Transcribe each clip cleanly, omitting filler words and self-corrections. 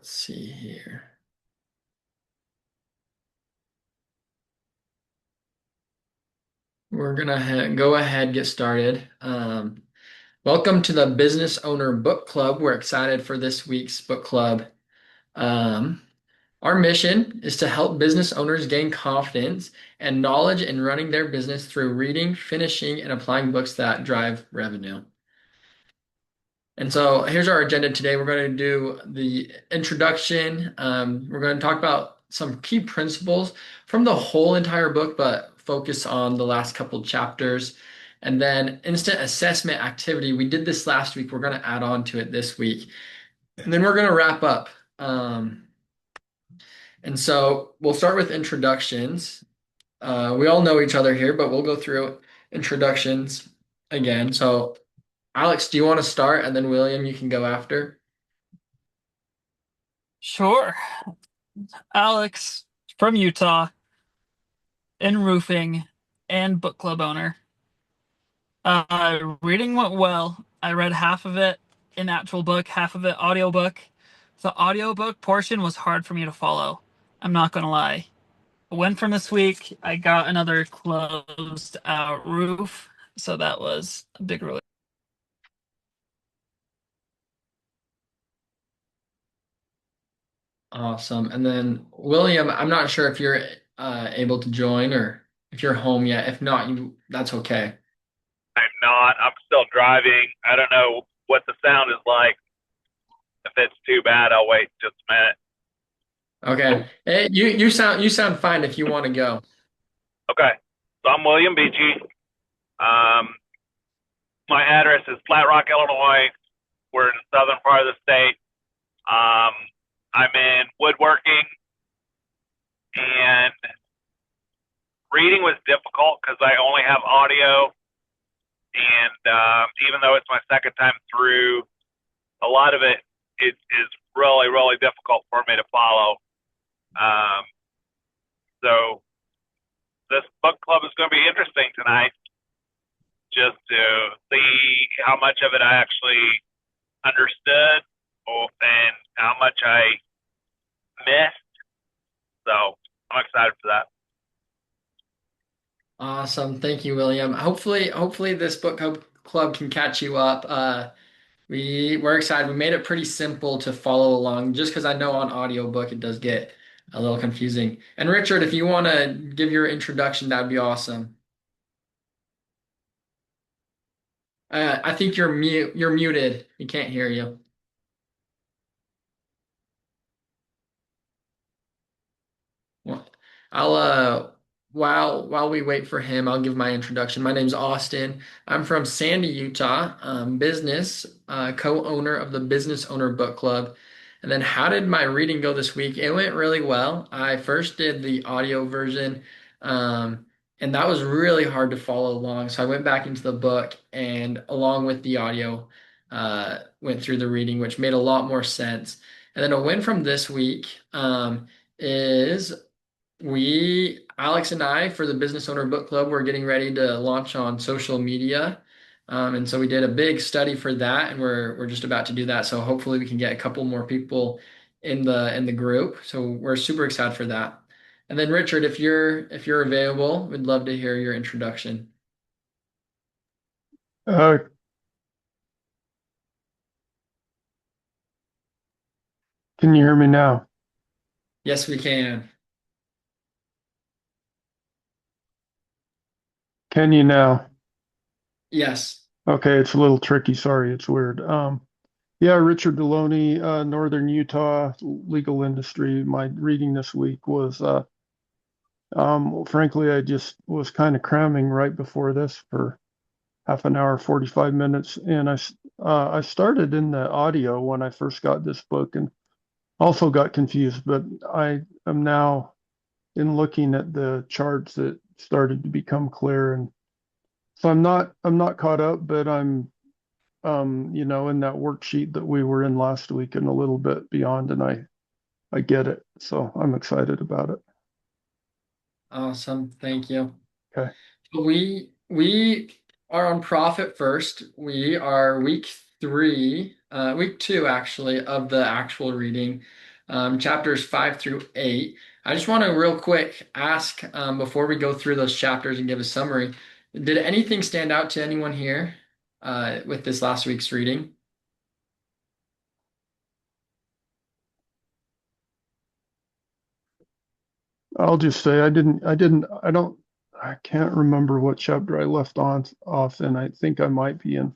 let's see here. We're gonna go ahead get started. Welcome to the Business Owner Book Club. We're excited for this week's book club. Um, our mission is to help business owners gain confidence and knowledge in running their business through reading, finishing, and applying books that drive revenue. And so here's our agenda today. We're going to do the introduction. We're going to talk about some key principles from the whole entire book, but focus on the last couple chapters. And then instant assessment activity. We did this last week. We're going to add on to it this week. And then we're going to wrap up. And so we'll start with introductions. We all know each other here, but we'll go through introductions again. So Alex, do you want to start? And then William, you can go after. Sure. Alex from Utah, in roofing and book club owner. Reading went well. I read half of it in actual book, half of it audiobook. The audiobook portion was hard for me to follow. I'm not gonna lie. A win from this week, I got another closed out roof, so that was a big relief. Awesome. And then William, I'm not sure if you're able to join or if you're home yet. If not, that's okay. I'm not. I'm still driving. I don't know what the sound is like. If it's too bad, I'll wait just a minute. Okay. Hey, you sound fine if you want to go. Okay. So I'm William Beachy. Um, my address is Flat Rock, Illinois. We're in the southern part of the state. Um, I'm in woodworking, and reading was difficult because I only have audio. And even though it's my second time through, a lot of it is really, really difficult for me to follow. Um, so this book club is going to be interesting tonight, just to see how much of it I actually understood and how much I missed. So I'm excited for that. Awesome. Thank you, William. Hopefully this book club can catch you up. We're excited. We made it pretty simple to follow along just because I know on audiobook it does get a little confusing. And Richard, if you want to give your introduction, that'd be awesome. I think you're muted. We can't hear you. Well, I'll while we wait for him, I'll give my introduction. My name's Austin. I'm from Sandy, Utah. Business co-owner of the Business Owner Book Club. And then how did my reading go this week? It went really well. I first did the audio version, and that was really hard to follow along. So I went back into the book and along with the audio, went through the reading, which made a lot more sense. And then a win from this week is Alex and I, for the Business Owner Book Club, we're getting ready to launch on social media. And so we did a big study for that, and we're just about to do that. So hopefully we can get a couple more people in the group. So we're super excited for that. And then Richard, if you're available, we'd love to hear your introduction. Uh, can you hear me now? Yes, we can. Can you now? Yes. Okay, it's a little tricky. Sorry, it's weird. Yeah, Richard Deloney, Northern Utah legal industry. My reading this week was, frankly, I just was kind of cramming right before this for half an hour, 45 minutes, and I started in the audio when I first got this book, and also got confused. But I am now in looking at the charts that started to become clear, and so I'm not caught up, but I'm in that worksheet that we were in last week and a little bit beyond, and I get it. So I'm excited about it. Awesome. Thank you. Okay. We are on profit first. We are week 3, week 2 actually of the actual reading. chapters 5 through 8. I just want to real quick ask before we go through those chapters and give a summary, did anything stand out to anyone here with this last week's reading? I'll just say I can't remember what chapter I left on off, and I think I might be in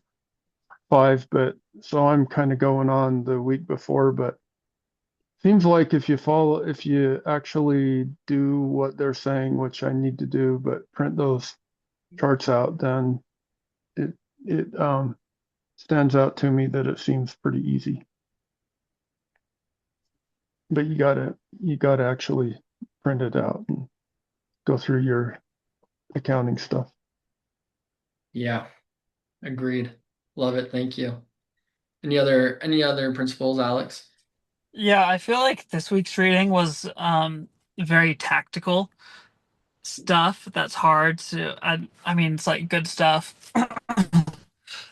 5, but so I'm kind of going on the week before, but seems like if you actually do what they're saying, which I need to do, but print those charts out, then it it stands out to me that it seems pretty easy. But you gotta actually print it out and go through your accounting stuff. Yeah, agreed. Love it. Thank you. Any other principles, Alex? Yeah, I feel like this week's reading was very tactical stuff that's hard to I mean it's like good stuff.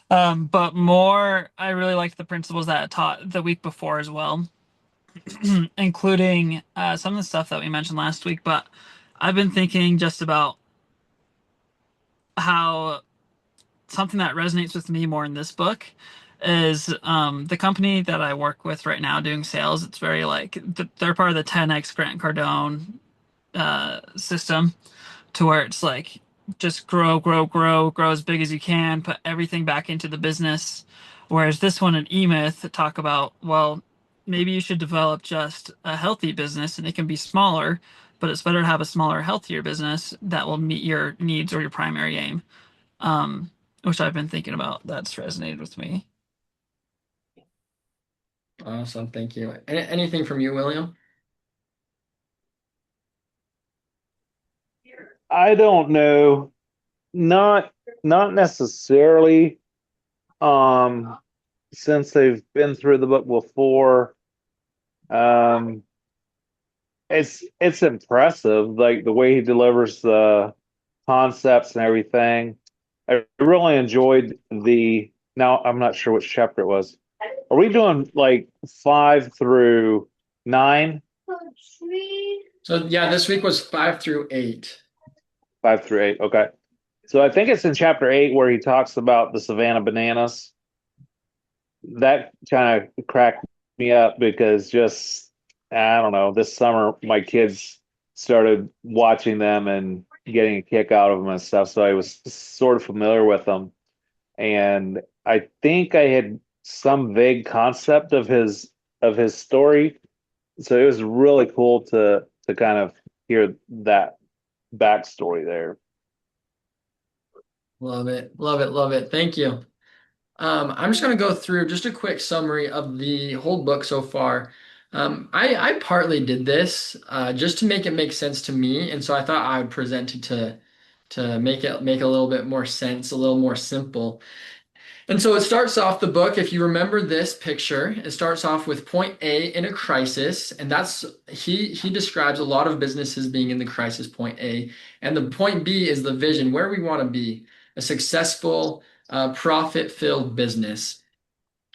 But more I really liked the principles that it taught the week before as well, including some of the stuff that we mentioned last week, but I've been thinking just about how something that resonates with me more in this book is the company that I work with right now doing sales. It's very like they're part of the 10x Grant Cardone system, to where it's like just grow, grow, grow, grow as big as you can, put everything back into the business. Whereas this one in eMyth talk about, well, maybe you should develop just a healthy business and it can be smaller, but it's better to have a smaller, healthier business that will meet your needs or your primary aim. Um, which I've been thinking about. That's resonated with me. Awesome. Thank you. Anything from you, William? I don't know. Not not necessarily. Um, since they've been through the book before, um, it's impressive, like the way he delivers the concepts and everything. I really enjoyed the. Now I'm not sure which chapter it was. Are we doing like 5 through 9? So yeah, this week was 5 through 8. 5 through 8. Okay. So I think it's in chapter 8 where he talks about the Savannah bananas. That kind of cracked me up because just, I don't know, this summer my kids started watching them and getting a kick out of them and stuff. So I was sort of familiar with them. And I think I had some vague concept of his story. So it was really cool to kind of hear that backstory there. Love it. Love it. Love it. Thank you. I'm just going to go through just a quick summary of the whole book so far. I partly did this just to make it make sense to me, and so I thought I would present it to make it make a little bit more sense, a little more simple. And so it starts off the book, if you remember this picture, it starts off with point A in a crisis, and that's he describes a lot of businesses being in the crisis point A, and the point B is the vision, where we want to be, a successful, profit-filled business.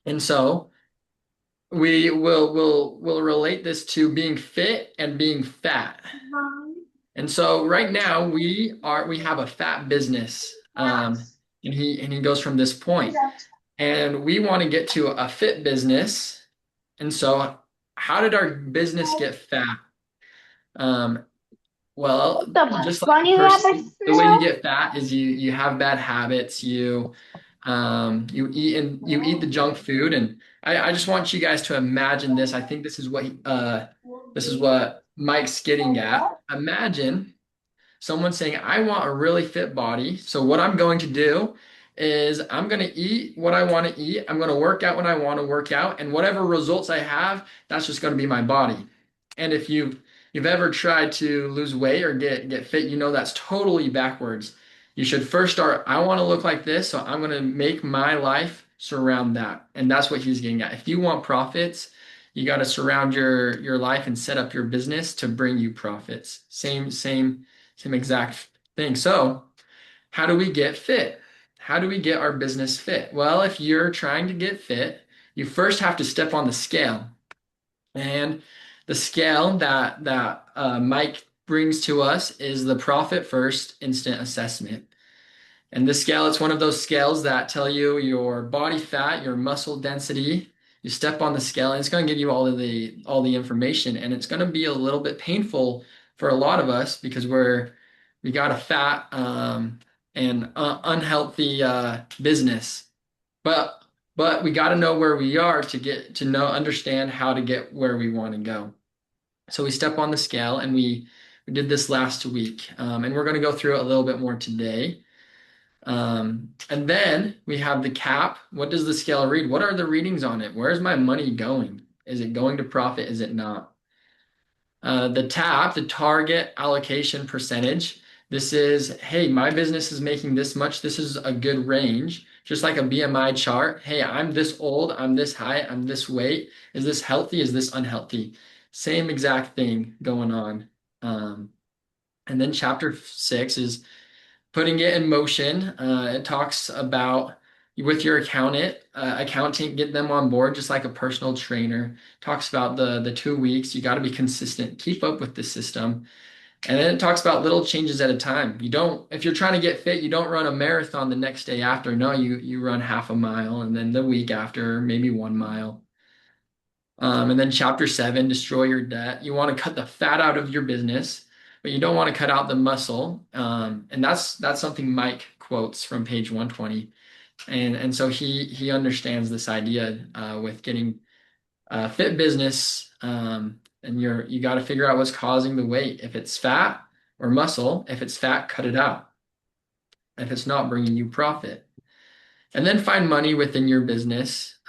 And so we'll relate this to being fit and being fat. And so right now we have a fat business, and he goes from this point. And we want to get to a fit business. And so, how did our business get fat? Um, well, just like a person, the way you get fat is you have bad habits. You eat the junk food, and I just want you guys to imagine this. I think this is what Mike's getting at. Imagine someone saying, I want a really fit body. So what I'm going to do is I'm going to eat what I want to eat. I'm going to work out when I want to work out. And whatever results I have, that's just going to be my body. And if you've ever tried to lose weight or get fit, you know that's totally backwards. You should first start, I want to look like this, so I'm going to make my life surround that. And that's what he's getting at. If you want profits, you got to surround your life and set up your business to bring you profits. Same exact thing. So, how do we get fit? How do we get our business fit? Well, if you're trying to get fit, you first have to step on the scale. And the scale that Mike brings to us is the profit first instant assessment. And this scale, it's one of those scales that tell you your body fat, your muscle density. You step on the scale, and it's going to give you all the information, and it's going to be a little bit painful for a lot of us because we got a fat and unhealthy business, but we got to know where we are to get to know understand how to get where we want to go. So we step on the scale, and we did this last week, and we're going to go through it a little bit more today. And then we have the cap. What does the scale read? What are the readings on it? Where's my money going? Is it going to profit? Is it not? The TAP, the target allocation percentage. This is, hey, my business is making this much. This is a good range. Just like a BMI chart. Hey, I'm this old. I'm this height. I'm this weight. Is this healthy? Is this unhealthy? Same exact thing going on. And then chapter 6 is putting it in motion. It talks about with your accountant, get them on board just like a personal trainer. Talks about the 2 weeks. You got to be consistent, keep up with the system. And then it talks about little changes at a time. You don't, if you're trying to get fit, you don't run a marathon the next day after. No, you run half a mile, and then the week after, maybe 1 mile. And then chapter 7, destroy your debt. You want to cut the fat out of your business, but you don't want to cut out the muscle. And that's something Mike quotes from page 120. And so he understands this idea with getting fit business. And you got to figure out what's causing the weight. If it's fat or muscle, if it's fat, cut it out. If it's not bringing you profit. And then find money within your business.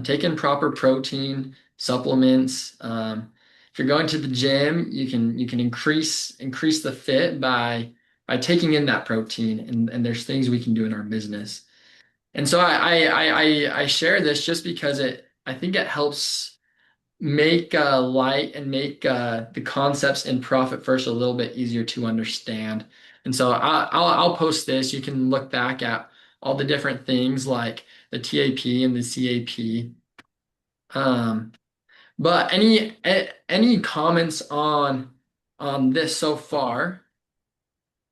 Take in proper protein, supplements. If you're going to the gym, you can increase the fit by taking in that protein. And there's things we can do in our business. And so I share this just because I think it helps make light and make the concepts in Profit First a little bit easier to understand. And so I'll post this. You can look back at all the different things like the TAP and the CAP. Um, but any comments on this so far?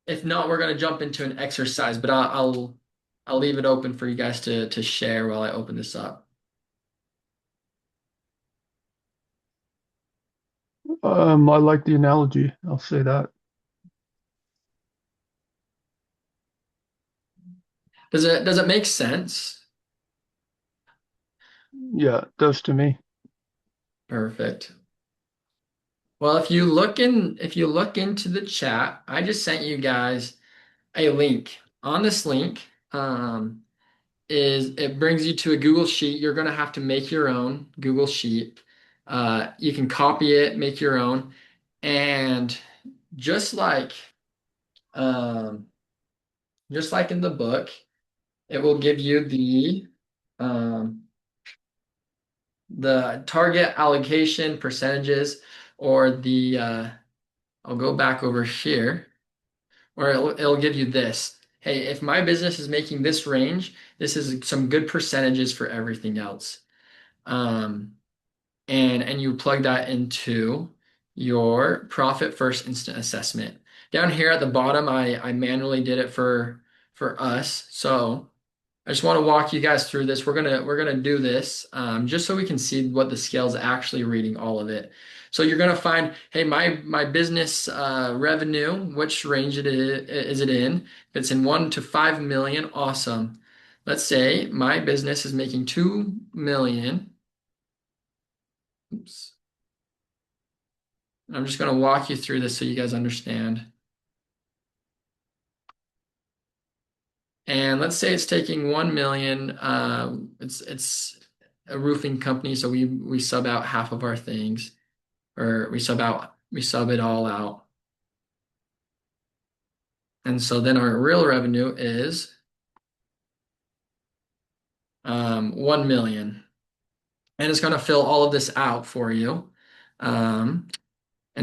If not, we're going to jump into an exercise, but I'll leave it open for you guys to share while I open this up. I like the analogy. I'll say that. Does it make sense? Yeah, it does to me. Perfect. Well, if you look into the chat, I just sent you guys a link. On this link, is it brings you to a Google Sheet. You're going to have to make your own Google Sheet. You can copy it, make your own, and just like um, just like in the book, it will give you um, the target allocation percentages or I'll go back over here, or it'll give you this. Hey, if my business is making this range, this is some good percentages for everything else. Um, and you plug that into your profit first instant assessment. Down here at the bottom, I manually did it for us. So I just want to walk you guys through this. We're gonna do this just so we can see what the scale's actually reading all of it. So you're gonna find, hey, my business revenue, which range is it in? If it's in 1 to 5 million, awesome. Let's say my business is making 2 million. Oops. I'm just gonna walk you through this so you guys understand. And let's say it's taking 1 million. It's a roofing company, so we sub out half of our things, or we sub it all out. And so then our real revenue is 1 million. And it's gonna fill all of this out for you. And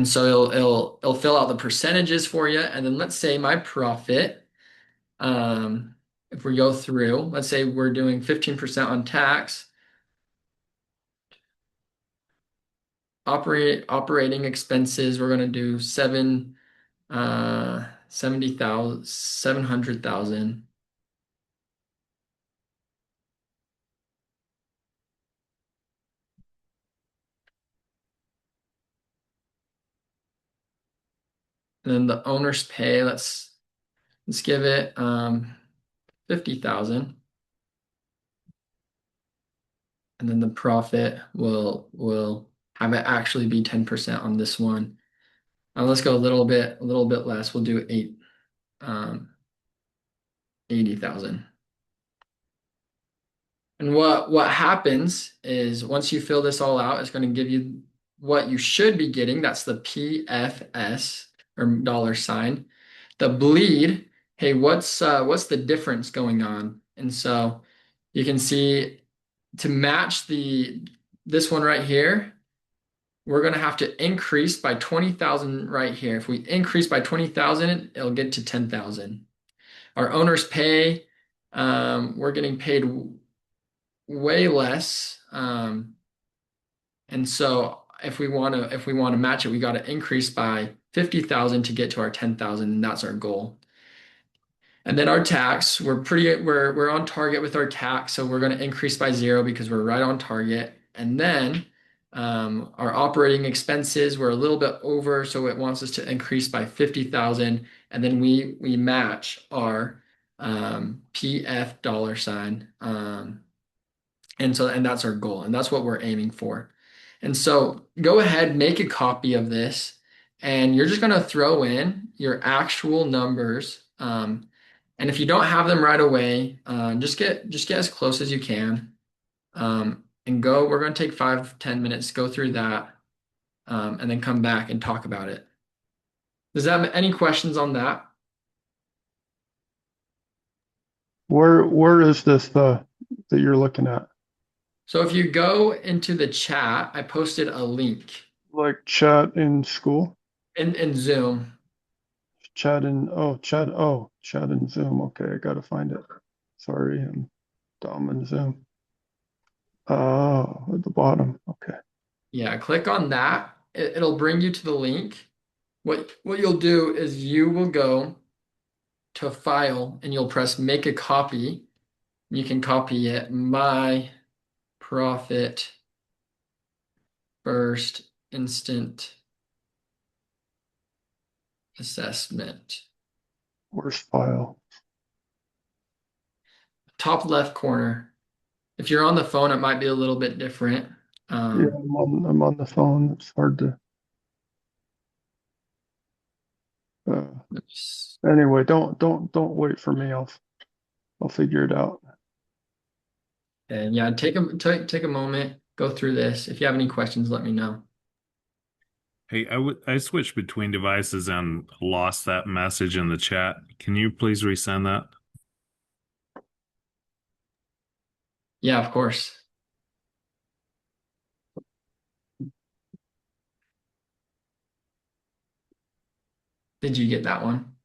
so it'll fill out the percentages for you. And then let's say my profit, if we go through, let's say we're doing 15% on tax. operating expenses, we're gonna do 70,000, 700,000. And then the owner's pay, let's give it 50,000. And then the profit will have it actually be 10% on this one. Let's go a little bit less. We'll do 80,000. And what happens is once you fill this all out, it's going to give you what you should be getting. That's the PFS or dollar sign. The bleed, hey, what's the difference going on? And so you can see to match this one right here, we're going to have to increase by 20,000 right here. If we increase by 20,000, it'll get to 10,000. Our owner's pay, we're getting paid way less. And so if we want to match it, we got to increase by 50,000 to get to our 10,000, and that's our goal. And then our tax, we're on target with our tax, so we're going to increase by 0 because we're right on target. And then our operating expenses, we're a little bit over, so it wants us to increase by 50,000, and then we match our PF dollar sign. And that's our goal, and that's what we're aiming for. And so go ahead, make a copy of this, and you're just going to throw in your actual numbers. And if you don't have them right away, just get as close as you can. And go. We're going to take 5-10 minutes, go through that, and then come back and talk about it. Does that have any questions on that? Where is this that you're looking at? So if you go into the chat, I posted a link Like chat in school? in Zoom. Chat in Zoom. Okay, I gotta find it. Sorry, I'm dumb in Zoom. Oh, at the bottom. Okay. Yeah, click on that. It'll bring you to the link. What you'll do is you will go to File and you'll press Make a Copy. You can copy it. My profit first instant assessment. Where's file? Top left corner. If you're on the phone, it might be a little bit different. Yeah, Um, I'm on the phone. It's hard to. oops. Anyway, don't wait for me. I'll figure it out. And yeah, take a moment, go through this. If you have any questions, let me know. Hey, I switched between devices and lost that message in the chat. Can you please resend that? Yeah, of course. Did you get that one?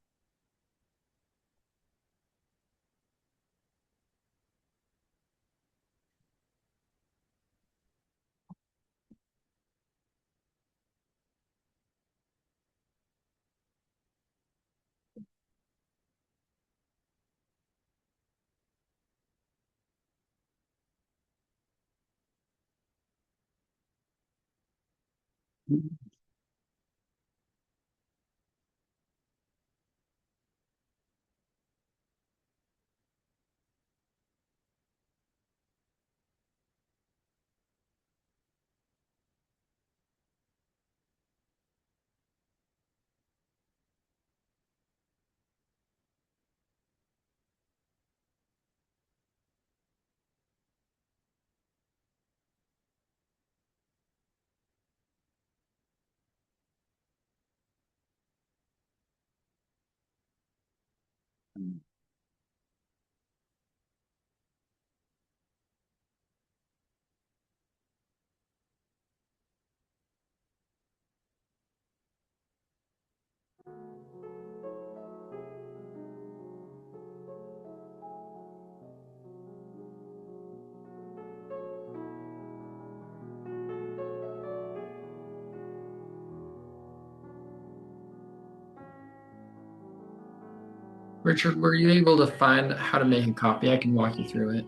Richard, were you able to find how to make a copy? I can walk you through it.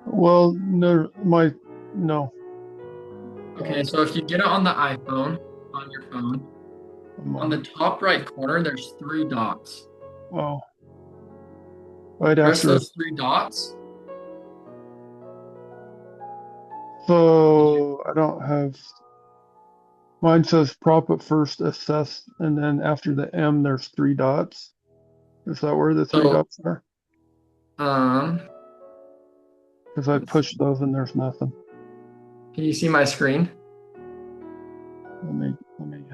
Well, no, no. Okay, so if you get it on the iPhone, on your phone, I'm on the on. top right corner, there's three dots. Oh, right Press after. those three dots. Did you? So I don't have. Mine says profit first, assess, and then after the M, there's three dots. Is that where the three So, dots are? um, Because I let's see. pushed those and there's nothing. Can you see my screen? Let me. On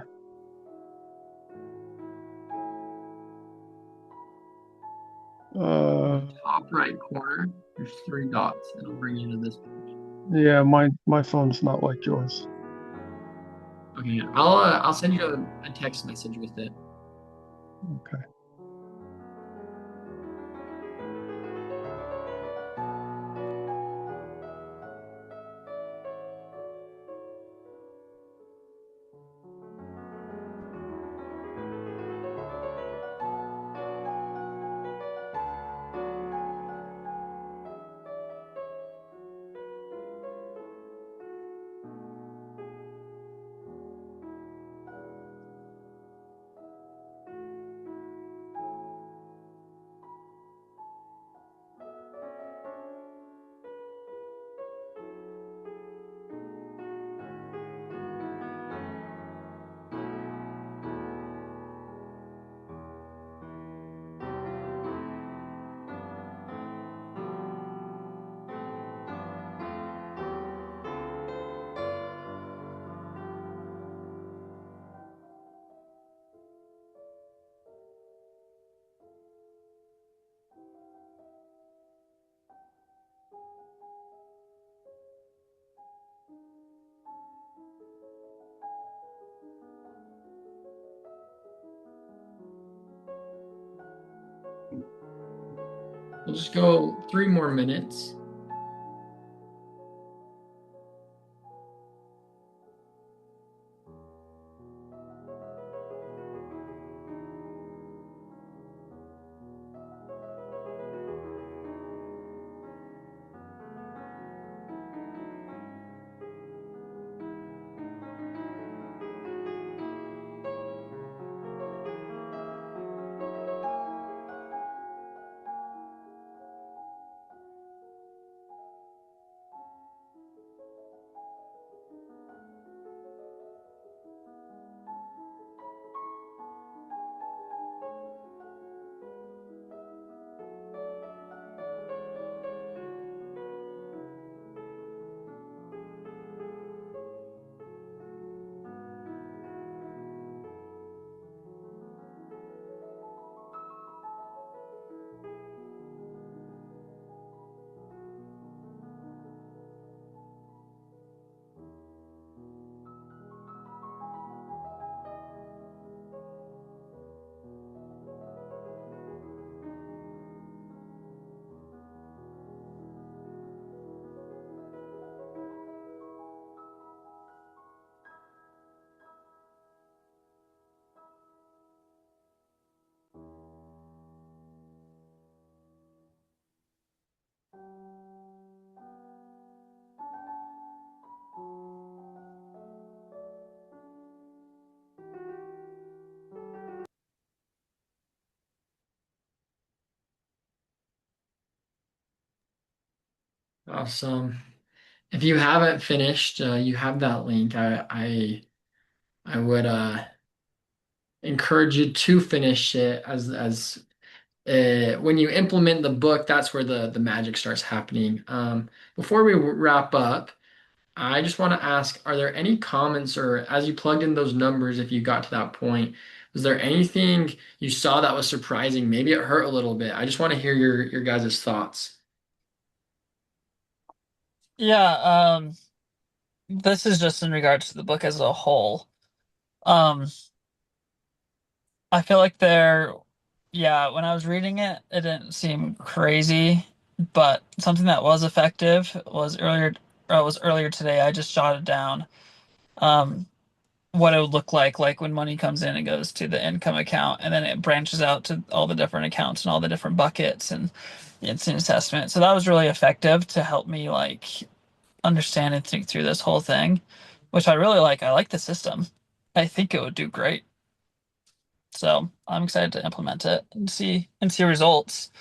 Uh, the top right corner, there's three dots. It'll bring you to this page. yeah, my phone's not like yours. Okay, I'll send you a text message with it. Okay. We'll just go 3 more minutes. Awesome. If you haven't finished, you have that link. I would encourage you to finish it as when you implement the book, that's where the magic starts happening. Before we wrap up, I just want to ask, are there any comments or as you plugged in those numbers, if you got to that point, was there anything you saw that was surprising? Maybe it hurt a little bit. I just want to hear your guys' thoughts. Yeah, this is just in regards to the book as a whole. Um, I feel like yeah, when I was reading it, it didn't seem crazy, but something that was effective was earlier today. I just jotted down. Um, what it would look like when money comes in and goes to the income account, and then it branches out to all the different accounts and all the different buckets, and it's an assessment. So that was really effective to help me like understand and think through this whole thing, which I really like. I like the system. I think it would do great. So I'm excited to implement it and see results.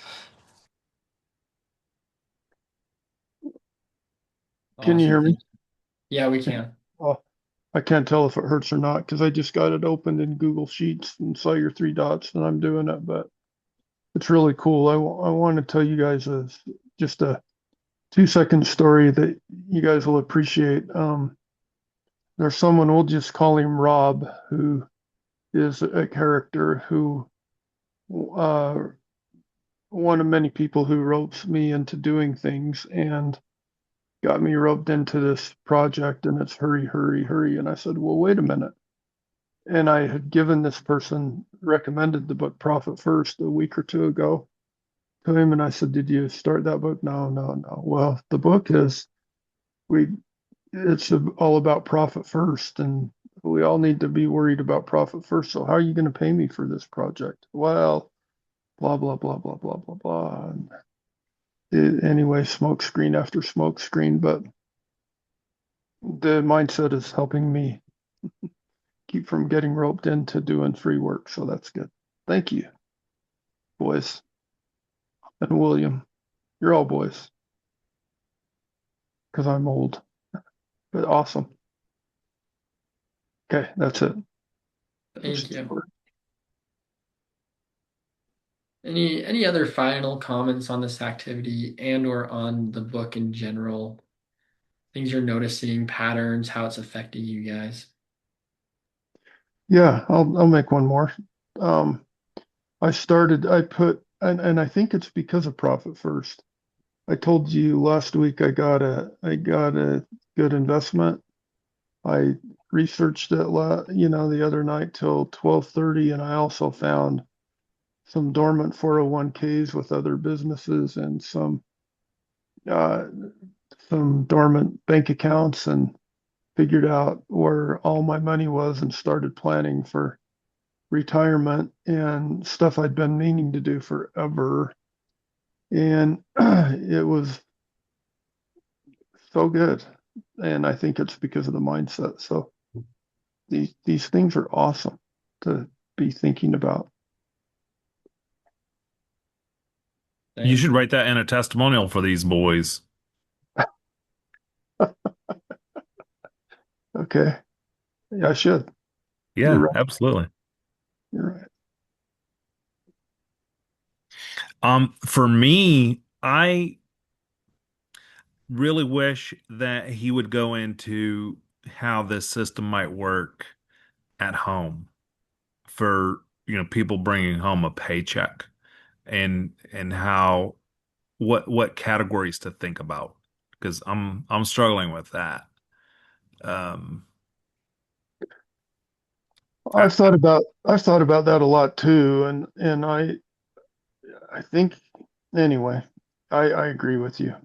Can you Awesome. hear me? Yeah, we can. Oh, I can't tell if it hurts or not because I just got it opened in Google Sheets and saw your three dots and I'm doing it, but it's really cool. I want to tell you guys just a 2 second story that you guys will appreciate. There's someone, we'll just call him Rob, who is a character who, uh, one of many people who ropes me into doing things and got me roped into this project, and it's hurry, hurry, hurry. And I said, well, wait a minute. And I had given this person, recommended the book Profit First a week or two ago to him. And I said, did you start that book? No, no, no. Well, the book is, we, it's all about profit first. And we all need to be worried about profit first. So how are you going to pay me for this project? Well, blah, blah, blah, blah, blah, blah, blah. And anyway, smoke screen after smoke screen. But the mindset is helping me keep from getting roped into doing free work. So that's good. Thank you, boys. And William, you're all boys because I'm old, but awesome. Okay, that's it. Thank you. Any other final comments on this activity and or on the book in general? Things you're noticing, patterns, how it's affecting you guys? Yeah, I'll make one more. Um, I put, and I think it's because of Profit First. I told you last week I got a good investment. I researched it, the other night till 12:30, and I also found some dormant 401ks with other businesses and uh, some dormant bank accounts, and figured out where all my money was and started planning for retirement and stuff I'd been meaning to do forever. And it was so good. And I think it's because of the mindset. So these things are awesome to be thinking about. You Thank should you. write that in a testimonial for these boys. Okay. Yeah, I should. You're Yeah, right. absolutely. You're right. For me, I really wish that he would go into how this system might work at home for, people bringing home a paycheck and how what categories to think about because I'm struggling with that. Um, I, I've thought about that a lot too. And I think anyway, I agree with you.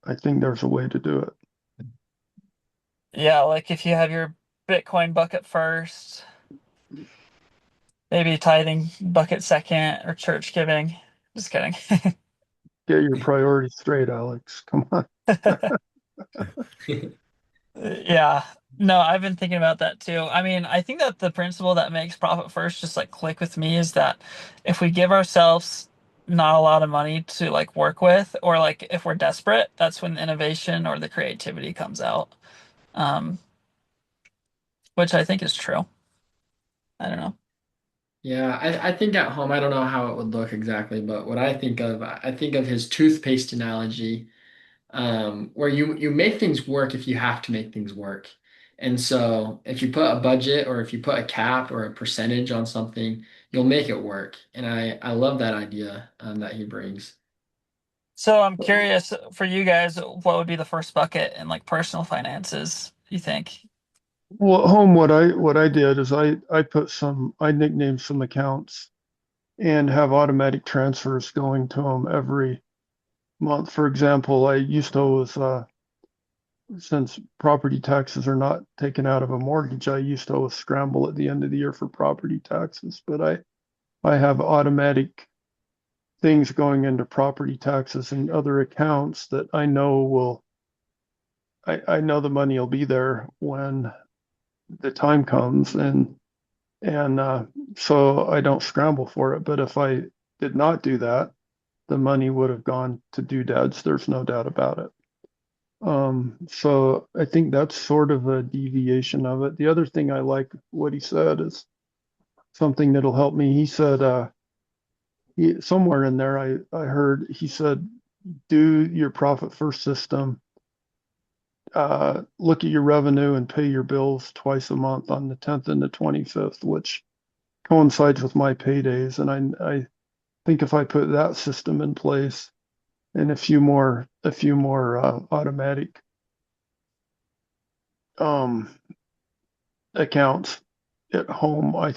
I think there's a way to do it. Yeah, like if you have your Bitcoin bucket first, maybe tithing bucket second, or church giving. Just kidding. Get your priorities straight, Alex. Come on. Yeah. No, I've been thinking about that too. I mean, I think that the principle that makes profit first just like click with me is that if we give ourselves not a lot of money to like work with, or like if we're desperate, that's when the innovation or the creativity comes out. Um, which I think is true. I don't know. Yeah, I think at home, I don't know how it would look exactly, but what I think of his toothpaste analogy, where you make things work if you have to make things work. And so if you put a budget or if you put a cap or a percentage on something, you'll make it work. And I love that idea that he brings. So I'm curious for you guys, what would be the first bucket in like personal finances, you think? Well, at home, what I did is I nicknamed some accounts and have automatic transfers going to them every month. For example, I used to always since property taxes are not taken out of a mortgage, I used to always scramble at the end of the year for property taxes, but I have automatic things going into property taxes and other accounts that I know I know the money will be there when the time comes, and so I don't scramble for it. But if I did not do that, the money would have gone to doodads. There's no doubt about it. So I think that's sort of a deviation of it. The other thing I like what he said is something that'll help me. He said, somewhere in there, I heard he said, do your profit first system, look at your revenue and pay your bills twice a month on the 10th and the 25th, which coincides with my paydays. And I think if I put that system in place and a few more automatic um, accounts at home, I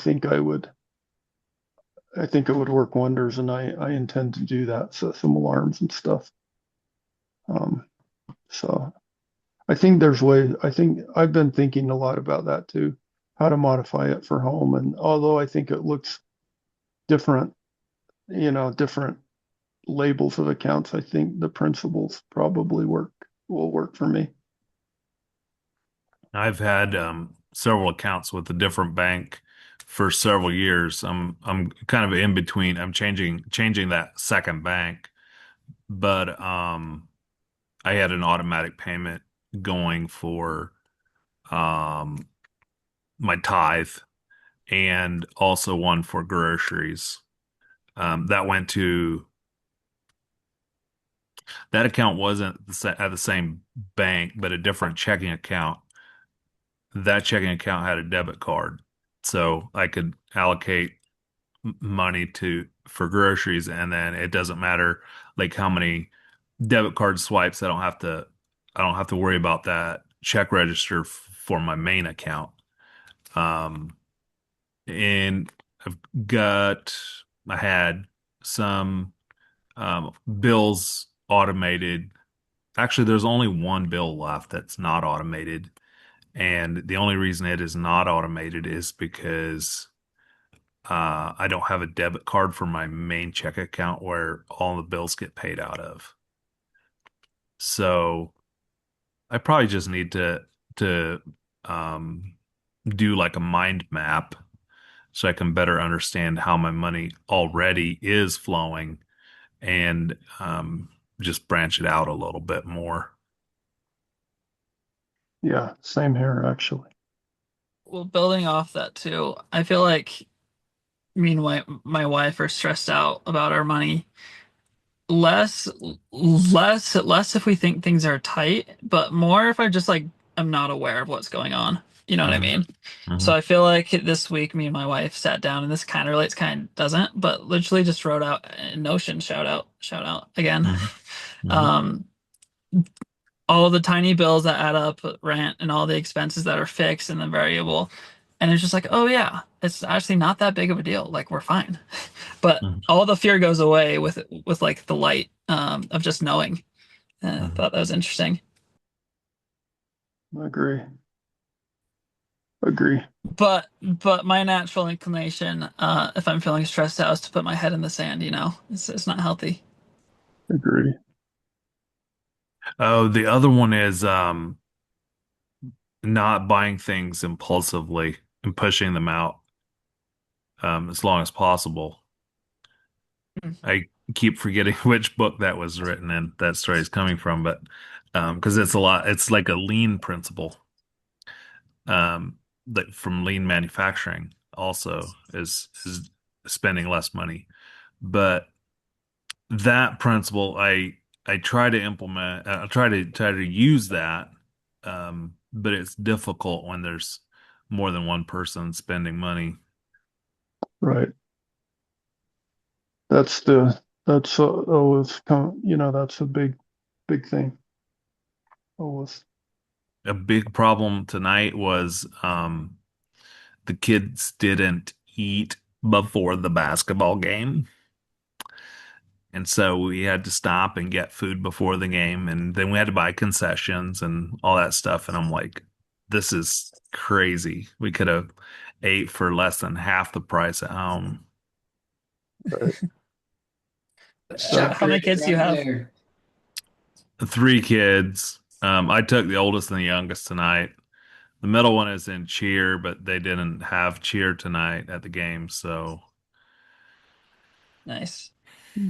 think it would work wonders, and I intend to do that. Set some alarms and stuff. Um, so I think there's ways. I think I've been thinking a lot about that too, how to modify it for home. And although I think it looks different, different labels of accounts, I think the principles probably will work for me. I've had several accounts with a different bank for several years. I'm kind of in between. I'm changing that second bank, but I had an automatic payment going for um my tithe and also one for groceries. That went to that account wasn't at the same bank, but a different checking account. That checking account had a debit card, so I could allocate money to for groceries, and then it doesn't matter like how many debit card swipes. I don't have to worry about that check register for my main account. Um, and I've got I had some bills automated. Actually, there's only one bill left that's not automated. And the only reason it is not automated is because I don't have a debit card for my main check account where all the bills get paid out of. So I probably just need to um, do like a mind map so I can better understand how my money already is flowing and just branch it out a little bit more. Yeah, same here actually. Well, building off that too, I feel like me and my wife are stressed out about our money. Less, less if we think things are tight, but more if I just like I'm not aware of what's going on. You know what I Hmm. mean? So Hmm. I feel like this week me and my wife sat down, and this kind of relates, kind of doesn't, but literally just wrote out Notion, shout out again. Hmm. Hmm. Um, all the tiny bills that add up, rent and all the expenses that are fixed and then variable. And it's just like, oh yeah, it's actually not that big of a deal. Like we're fine. But all the fear goes away with like the light of just knowing. I Hmm. thought that was interesting. Agree. Agree. But my natural inclination, if I'm feeling stressed out, is to put my head in the sand, It's not healthy. Agree. Oh, the other one is not buying things impulsively and pushing them out as long as possible. I keep forgetting which book that was written and that story is coming from, but because it's like a lean principle, that from lean manufacturing also is spending less money. But that principle, I try to implement, I try to use that, but it's difficult when there's more than one person spending money. Right. That's always that's a big thing. Always. A big problem tonight was the kids didn't eat before the basketball game. And so we had to stop and get food before the game, and then we had to buy concessions and all that stuff. And I'm like, this is crazy. We could have ate for less than half the price at home. Right. That's Uh, How chapter many 8 kids do you right have? there. Three kids. I took the oldest and the youngest tonight. The middle one is in cheer, but they didn't have cheer tonight at the game, so Nice.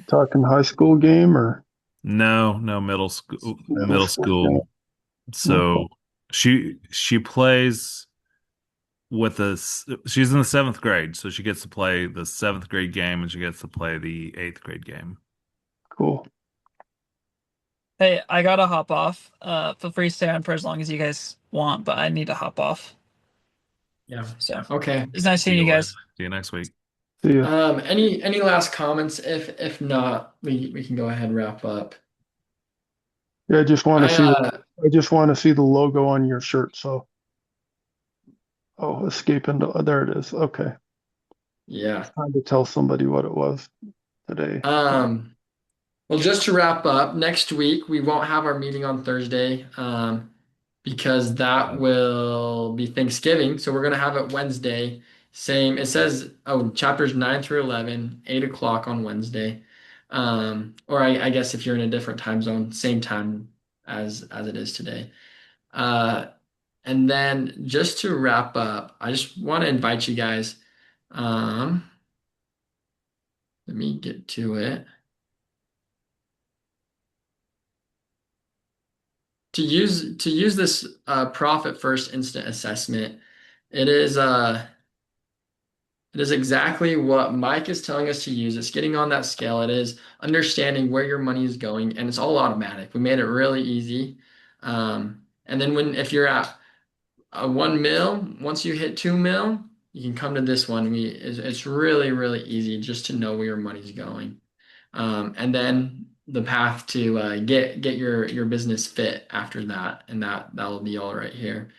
talking high school game or no, no middle school, middle middle school game? school. Okay. So she plays with us. She's in the seventh grade, so she gets to play the seventh grade game, and she gets to play the eighth grade game. Cool. Hey, I gotta hop off. Feel free to stay on for as long as you guys want, but I need to hop off. Yeah. So Okay. it's nice seeing you Deal. guys. See you next week. See ya. Any last comments? If not, we can go ahead and wrap up. Yeah, I I just want to see the logo on your shirt. So, oh, escape into, there it is. Okay. yeah. Time to tell somebody what it was today. Um well, just to wrap up, next week we won't have our meeting on Thursday, because that will be Thanksgiving. So we're gonna have it Wednesday. Same, it says, oh, chapters 9 through 11, 8 o'clock on Wednesday. Or I guess if you're in a different time zone, same time as it is today. Uh, and then just to wrap up, I just want to invite you guys. Um, Let me get to it. To use this profit first instant assessment, it is uh it is exactly what Mike is telling us to use. It's getting on that scale. It is understanding where your money is going, and it's all automatic. We made it really easy. And then if you're at 1 mil, once you hit 2 mil, you can come to this one. It's really, really easy just to know where your money's going. And then the path to get your business fit after that, and that'll be all right here.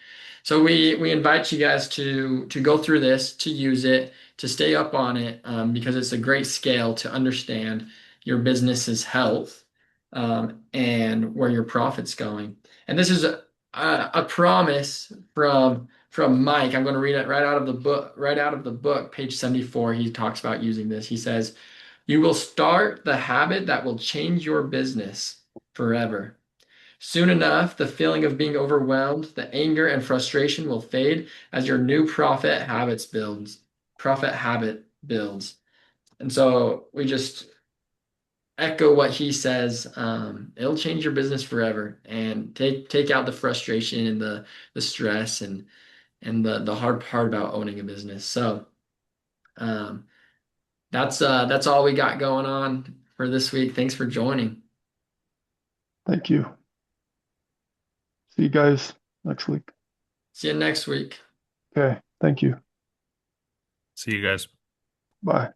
So we invite you guys to go through this, to use it, to stay up on it, because it's a great scale to understand your business's health, and where your profit's going. And this is a promise from Mike. I'm going to read it right out of the book, page 74. He talks about using this. He says, "You will start the habit that will change your business forever. Soon enough, the feeling of being overwhelmed, the anger and frustration will fade as your new profit habit builds." And so we just echo what he says. It'll change your business forever, and take out the frustration and the stress and the hard part about owning a business. So um, that's all we got going on for this week. Thanks for joining. Thank you. See you guys next week. See you next week. Okay. Thank you. See you guys. Bye.